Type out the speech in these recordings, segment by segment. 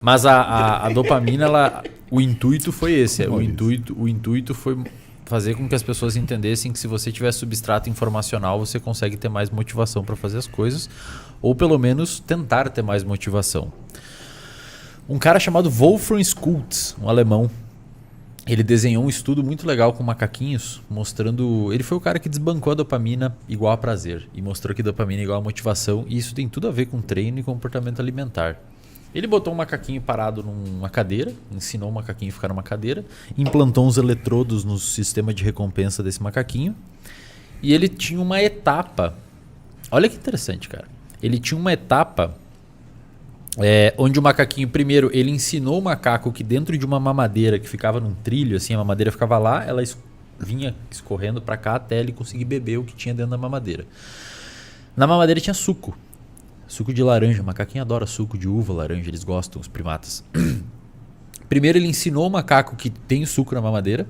Mas a dopamina, o intuito foi esse. O intuito foi fazer com que as pessoas entendessem que se você tiver substrato informacional, você consegue ter mais motivação para fazer as coisas, ou pelo menos tentar ter mais motivação. Um cara chamado Wolfram Schultz, um alemão, ele desenhou um estudo muito legal com macaquinhos, mostrando... Ele foi o cara que desbancou a dopamina igual a prazer, e mostrou que dopamina é igual a motivação, e isso tem tudo a ver com treino e comportamento alimentar. Ele botou um macaquinho parado numa cadeira, ensinou o macaquinho a ficar numa cadeira, implantou uns eletrodos no sistema de recompensa desse macaquinho, e ele tinha uma etapa. Olha que interessante, cara. Ele tinha uma etapa onde o macaquinho, primeiro, ele ensinou o macaco que dentro de uma mamadeira que ficava num trilho, assim, a mamadeira ficava lá, ela vinha escorrendo para cá até ele conseguir beber o que tinha dentro da mamadeira. Na mamadeira tinha suco. Suco de laranja, o macaquinho adora suco de uva, laranja, eles gostam, os primatas. Primeiro ele ensinou o macaco que tem suco na mamadeira.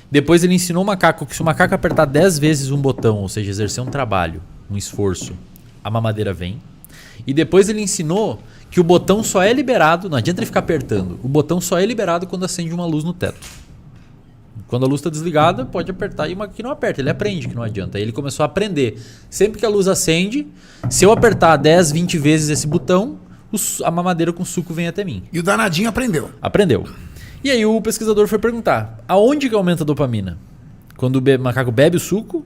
Depois ele ensinou o macaco que se o macaco apertar 10 vezes um botão, ou seja, exercer um trabalho, um esforço, a mamadeira vem. E depois ele ensinou que o botão só é liberado, não adianta ele ficar apertando, o botão só é liberado quando acende uma luz no teto. Quando a luz está desligada, pode apertar. E o macaquinho não aperta, ele aprende que não adianta. Aí ele começou a aprender. Sempre que a luz acende, se eu apertar 10, 20 vezes esse botão, a mamadeira com suco vem até mim. E o danadinho aprendeu. Aprendeu. E aí o pesquisador foi perguntar, aonde que aumenta a dopamina? Quando o macaco bebe o suco,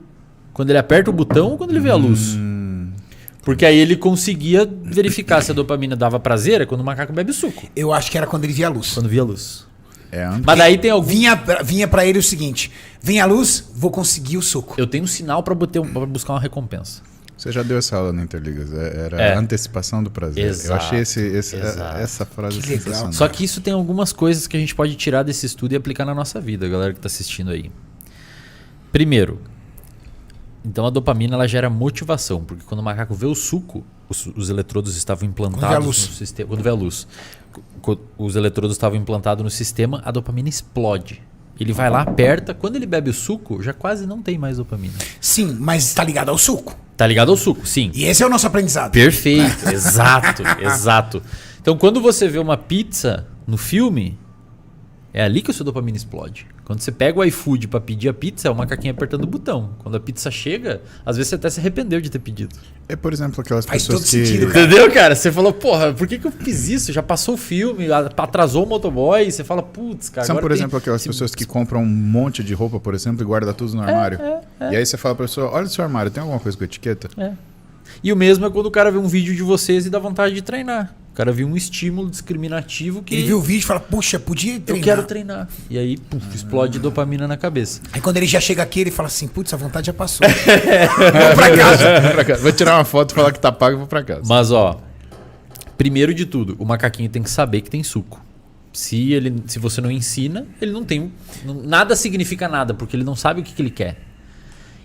quando ele aperta o botão ou quando ele vê a luz? Porque aí ele conseguia verificar se a dopamina dava prazer é quando o macaco bebe o suco. Eu acho que era quando ele via a luz. Quando via a luz. Mas daí tem algum... Vinha pra ele o seguinte: vem a luz, vou conseguir o suco. Eu tenho um sinal pra buscar uma recompensa. Você já deu essa aula no Interligas. Era a antecipação do prazer. Exato, eu achei essa frase que sensacional. legal. Só que isso tem algumas coisas que a gente pode tirar desse estudo e aplicar na nossa vida, galera que está assistindo aí. Primeiro, então a dopamina ela gera motivação, porque quando o macaco vê o suco, os eletrodos estavam implantados no sistema. Quando vê a luz, os eletrodos estavam implantados no sistema, a dopamina explode. Ele vai lá, aperta, quando ele bebe o suco, já quase não tem mais dopamina. Sim, mas está ligado ao suco. Tá ligado ao suco, sim. E esse é o nosso aprendizado. Perfeito, exato. Então quando você vê uma pizza no filme, é ali que a sua dopamina explode. Quando você pega o iFood pra pedir a pizza, é o macaquinho apertando o botão. Quando a pizza chega, às vezes você até se arrependeu de ter pedido. É, por exemplo, aquelas Faz pessoas todo que... sentido, cara. Entendeu, cara? Você falou, porra, por que eu fiz isso? Já passou o filme, atrasou o motoboy. Você fala, putz, cara. São, agora por exemplo, aquelas pessoas que compram um monte de roupa, por exemplo, e guardam tudo no armário. E aí você fala pra pessoa, olha o seu armário, tem alguma coisa com etiqueta? E o mesmo é quando o cara vê um vídeo de vocês e dá vontade de treinar. O cara viu um estímulo discriminativo que... Ele viu o vídeo e fala, puxa, podia treinar. Eu quero treinar. E aí, explode dopamina na cabeça. Aí quando ele já chega aqui, ele fala assim, putz, a vontade já passou. Vou pra casa. Vou tirar uma foto e falar que tá pago e vou pra casa. Mas, ó, primeiro de tudo, o macaquinho tem que saber que tem suco. Se você não ensina, ele não tem... Nada significa nada, porque ele não sabe o que ele quer.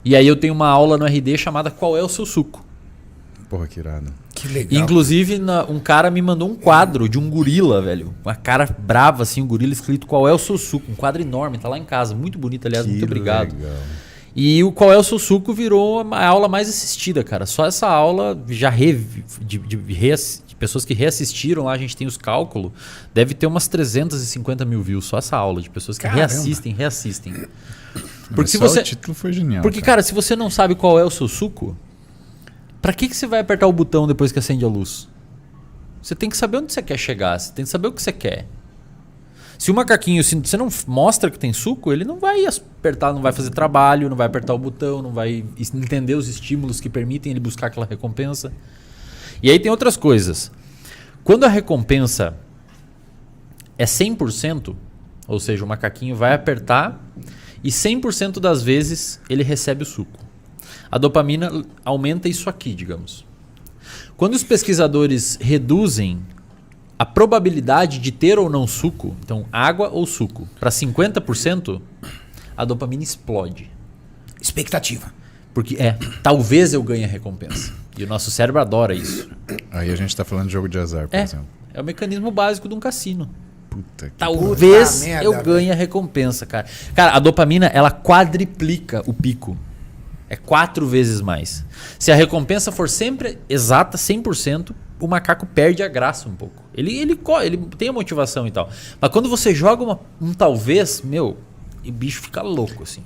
E aí eu tenho uma aula no RD chamada Qual é o seu suco? Porra, que irado. Que legal. Inclusive, um cara me mandou um quadro de um gorila, velho. Uma cara brava, assim, um gorila escrito Qual é o seu suco? Um quadro enorme, tá lá em casa. Muito bonito, aliás, muito obrigado. Legal. E o Qual é o seu suco virou a aula mais assistida, cara. Só essa aula, já de pessoas que reassistiram lá, a gente tem os cálculos, deve ter umas 350 mil views. Só essa aula de pessoas que reassistem. Porque se você... o título foi genial. Porque, cara, se você não sabe qual é o seu suco, pra que você vai apertar o botão depois que acende a luz? Você tem que saber onde você quer chegar, você tem que saber o que você quer. Se o macaquinho, se você não mostra que tem suco, ele não vai apertar, não vai fazer trabalho, não vai apertar o botão, não vai entender os estímulos que permitem ele buscar aquela recompensa. E aí tem outras coisas. Quando a recompensa é 100%, ou seja, o macaquinho vai apertar e 100% das vezes ele recebe o suco. A dopamina aumenta isso aqui, digamos. Quando os pesquisadores reduzem a probabilidade de ter ou não suco, então água ou suco, para 50%, a dopamina explode. Expectativa. Porque talvez eu ganhe a recompensa. E o nosso cérebro adora isso. Aí a gente tá falando de jogo de azar, por exemplo. É o mecanismo básico de um cassino. Puta que... Talvez merda, eu ganhe a recompensa, cara. Cara, a dopamina, ela quadriplica o pico. É 4 vezes mais. Se a recompensa for sempre exata, 100%, o macaco perde a graça um pouco. Ele tem a motivação e tal. Mas quando você joga um talvez, meu, o bicho fica louco, assim.